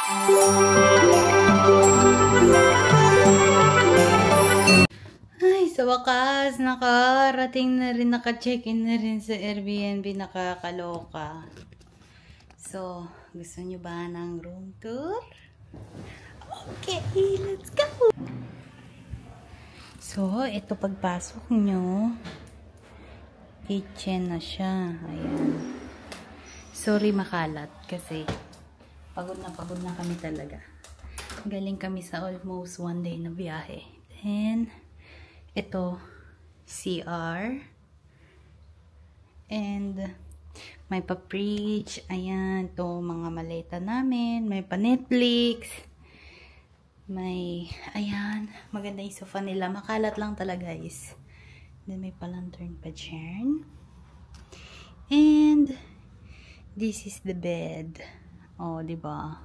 Ay, sa wakas, nakarating na rin, naka-check-in na rin sa Airbnb, nakakaloka. So, gusto nyo ba ng room tour? Okay, let's go! So, ito pagpasok nyo, kitchen na siya. Ayan. Sorry makalat kasi pagod na kami talaga. Galing kami sa almost 1 day na biyahe. Then, ito, CR. And, may pa-fridge. Ayan, ito, mga maleta namin. May pa-Netflix. May, ayan, maganda yung sofa nila. Makalat lang talaga, guys. Then, may pa-lantern pa dyan. And, this is the bed. Oh, diba?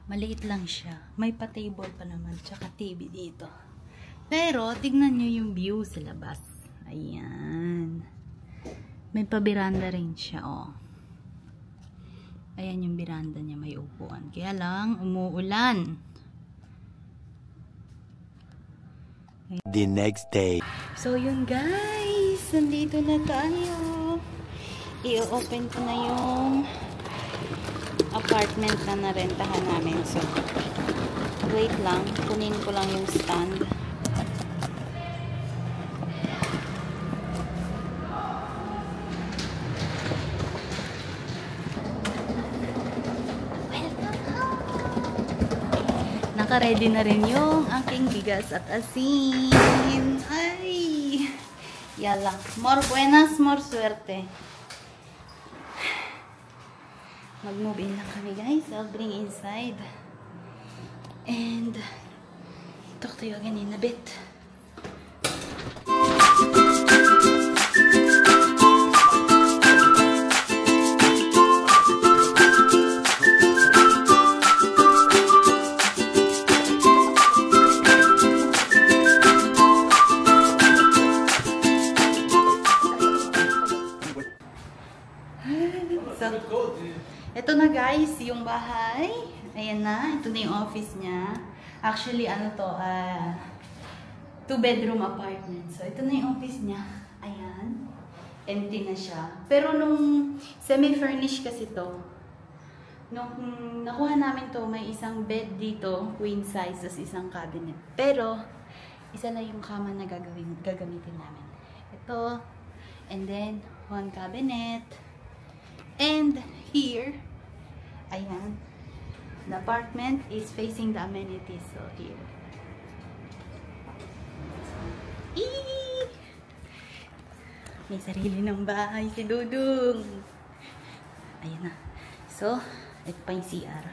Maliit lang siya. May pa-table pa naman. Tsaka TV dito. Pero, tignan nyo yung view sa labas. Ayan. May pa-biranda rin siya, oh. Ayan yung biranda niya. May upuan. Kaya lang, umuulan. The next day. So, yun guys. Nandito na tayo. I-open ko na yung apartment na narentahan namin. So, wait lang. Kunin ko lang yung stand. Naka-ready na rin yung aking bigas at asin. Ay! Yala. More buenas, more suerte. Mag-move in lang kami, guys. I'll bring inside. And talk to you again in a bit. So, ito na guys, yung bahay. Ayan na. Ito na yung office niya. Actually, ano to, 2-bedroom apartment. So, ito na yung office niya. Ayan. Empty na siya. Pero nung semi-furnished kasi to, nung nakuha namin to, may isang bed dito, queen size, tas isang cabinet. Pero, isa lang yung kama na gagamitin namin. Ito, and then, 1 cabinet. And here, ayan, the apartment is facing the amenities. So, here. Eee! May sarili ng bahay si Dudong. Ayan na. So, ito pa yung CR.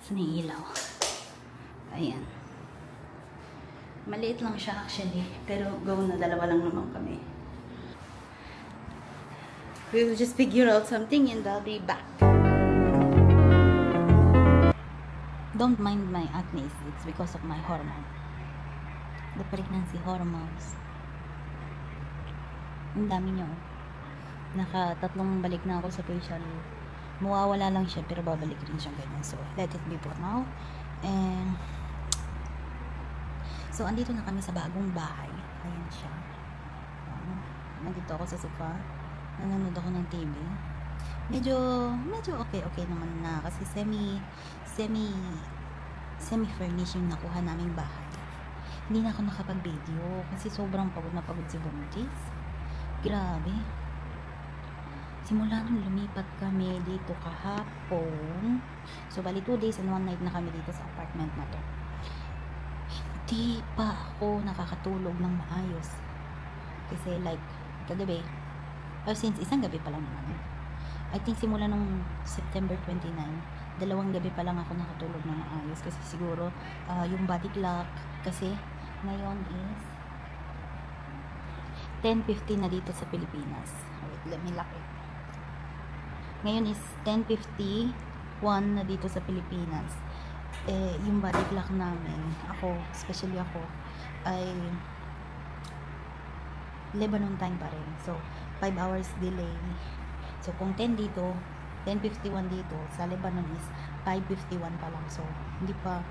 So, may ilaw. Ayan. Maliit lang siya actually. Pero, go na. Dalawa lang naman kami. We'll just figure out something and I'll be back. Don't mind my acne. It's because of my hormone. The pregnancy hormones. Ang dami niyo. Naka-3 balik na ako sa facial. Mawawala lang siya pero babalik rin siya ganyan. So, let it be for now. And so, andito na kami sa bagong bahay. Ayan siya. Nandito ako sa sofa. Nanonood ako ng TV. Medyo okay naman na kasi semi-furnish yung nakuha naming bahay. Hindi na ako nakapag-video kasi sobrang pagod na pagod si Buntis. Grabe. Simula nung lumipat kami dito kahapon. So, bali 2 days and 1 night na kami dito sa apartment na to. Hindi pa ako nakakatulog ng maayos. Kasi like, kagabi, since isang gabi pa lang naman. I think simula nung September 29, 2 gabi pa lang ako nakatulog ng maayos. Kasi siguro, yung body clock, kasi ngayon is 10:50 na dito sa Pilipinas. Wait, let me lock it. Ngayon is 10:51 na dito sa Pilipinas. Yung body clock namin, ako, especially ako, ay Lebanon time pa rin. So, 5 hours delay. So, kung 10 dito, 10:51 dito. Sa Lebanon is 5:51 pa lang. So, hindi pa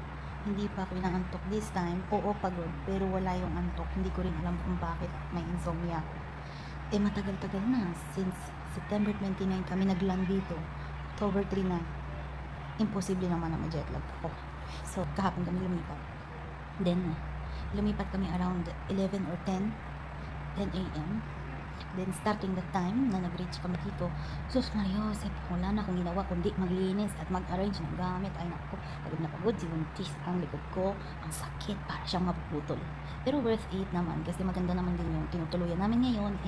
ako inaantok this time. Oo, pagod. Pero wala yung antok. Hindi ko rin alam kung bakit may insomnia. Matagal-tagal na. Since September 29 kami nagland dito. October 3 na. Imposible naman na ma-jet lag ako. So, kahapon kami lumipat. Then, lumipat kami around 11 or 10 a.m. Then, starting that time na nag-reach kami dito, sus Mario, wala na akong ginawa kundi maglinis at mag-arrange ng gamit. Ay naku, pagod na pagod, sinuntis ang likod ko, ang sakit, para siyang mapuputol. Pero worth it naman kasi maganda naman din yung tinutuluyan namin ngayon.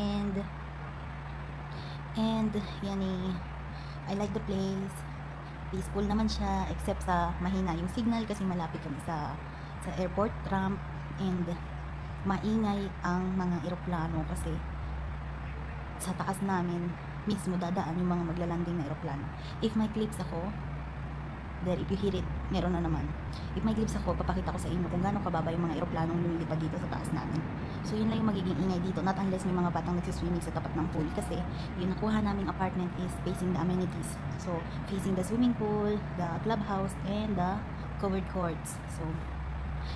And yan I like the place. Peaceful naman siya except sa mahina yung signal kasi malapit kami sa airport ramp, and maingay ang mga eroplano kasi sa taas namin mismo dadaan yung mga maglalanding na eroplano. If may clips ako, there, if you hear it, meron na naman. If may clips ako, papakita ko sa inyo kung gaano kababa yung mga eroplanong lumilipad dito sa taas namin. So yun lang yung magiging ingay dito, not unless may mga batang nagsiswimming sa tapat ng pool kasi yung nakuha naming apartment is facing the amenities. So facing the swimming pool, the clubhouse, and the covered courts. So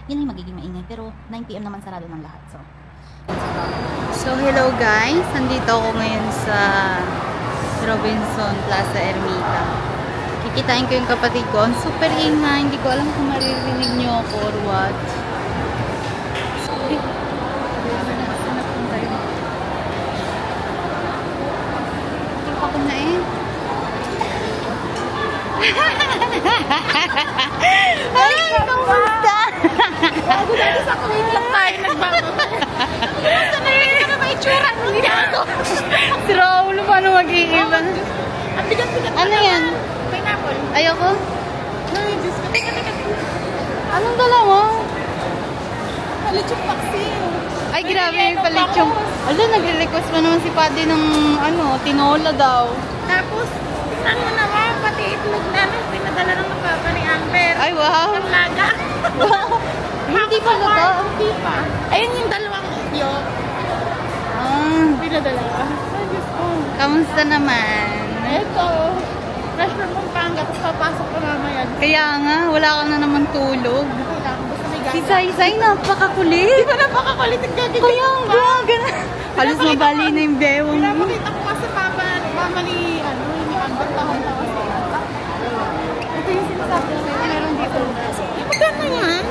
yun lang yung magiging maingay, pero 9 PM naman sarado ng lahat. So hello guys, nandito ako ngayon sa Robinson Plaza Ermita. Kikitain ko yung kapatid ko. Ang super ingay, hindi ko alam kung maririnig nyo ako or what. Ako na eh. Ay, kamusta? Bago dati sa kuwait lang tayo nagbago. Kamusta na yun? Ano ba itsura? Si Raul, paano mag-iiba? Ang bigat-bigat. Ano yan? Pineapple. Ayoko? Ay, Diyos ko. Teka. Anong dala mo? Palichong paksiw. Ay, grabe yung palichong. Alam, nagre-request pa naman si Paddy ng tinola daw. Tapos, tingnan mo naman, pati itlog na pinadala ng papa ni Amber. Ay, wow. Ang laga. Wow. Hindi pa luto? Hindi pa. Ayun yung dalawang yolk. Pinadala. Ay, Diyos ko. Kamusta naman? Ito. Fresh from Pampanga, tapos papasok ko mamaya. Kaya nga, wala ka na naman tulog. Si Sai-Sai, napakakulit. Di ba napakakulit? Kaya nga, gano'n. Halos mabali na yung bewang. Pinapakita ko kasi mama ni Amber, tahon-tawa siya. Ito yung sinasabi ko sa'yo, meron dito. Magkano yan?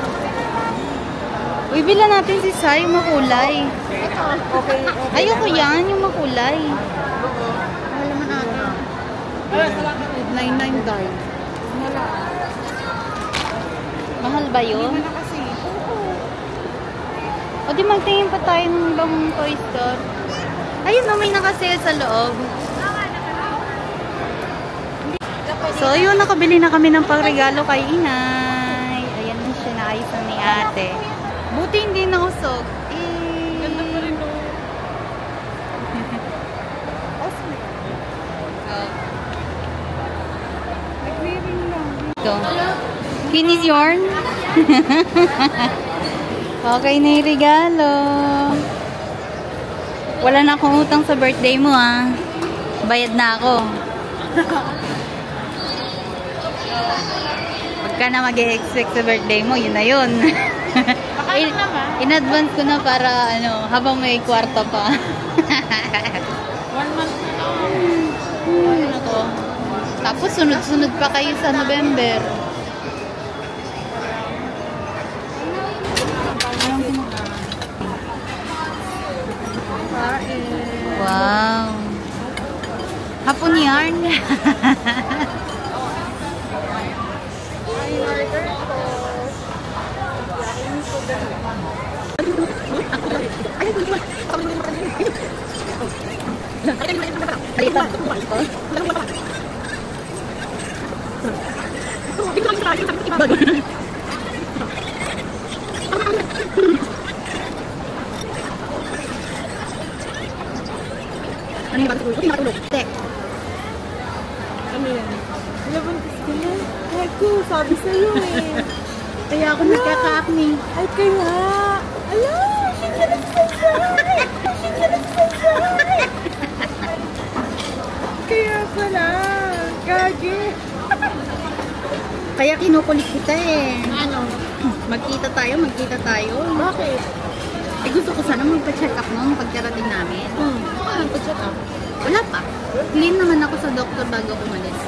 Uy, bila natin si Sai, yung makulay. Ito, okay. Ayoko yan, yung makulay. Mahal naman natin. 99 dark. Mahal ba yun? Hindi mo na kasi. O di magtingin pa tayo ng ibang toy store. Ayun no, may nakasale sa loob. So yun, nakabili na kami ng pangregalo kay Inay. Ayan na siya, naayos na ni ate. Buti hindi nausog. Ganda pa rin no. Nag-wearing lang. Ito. Finish yarn? Okay na yung regalo. Wala na akong utang sa birthday mo Bayad na ako. Pagka na mag-expect sa birthday mo, yun na yun. In-advance ko na para habang may kwarta pa. 1 month na to. Ano to? Tapos sunod-sunod pa kayo sa November. Wow. Hapon yarn. Ano yung batulog? Hindi nakatulog. Tek. Ano yan? Nabuntis ko na. Ako, sabi sa'yo Kaya ako nagkaka-acne. Ay, kaya. Ala, siya nagsaysay. Kaya pala. Gagi! Kaya kinukulit kita eh. Ano? Magkita tayo. Bakit? Eh gusto ko sana magpa-check up noon pagkarating namin. Ano pa check up? Wala pa. Clean naman ako sa doktor bago umalis.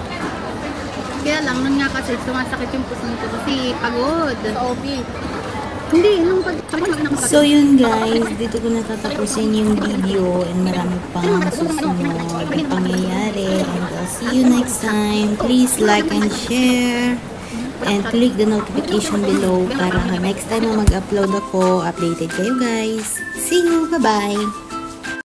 Kaya lang, nun nga kasi sumasakit yung puso ko kasi pagod. Sa OB. Hindi, nung So yun guys, dito ko natatapusin yung video and marami pang susunod na pangyayari. And I'll see you next time. Please like and share. And click the notification below para next time na mag-upload ako, updated kayo guys. See you! Bye-bye!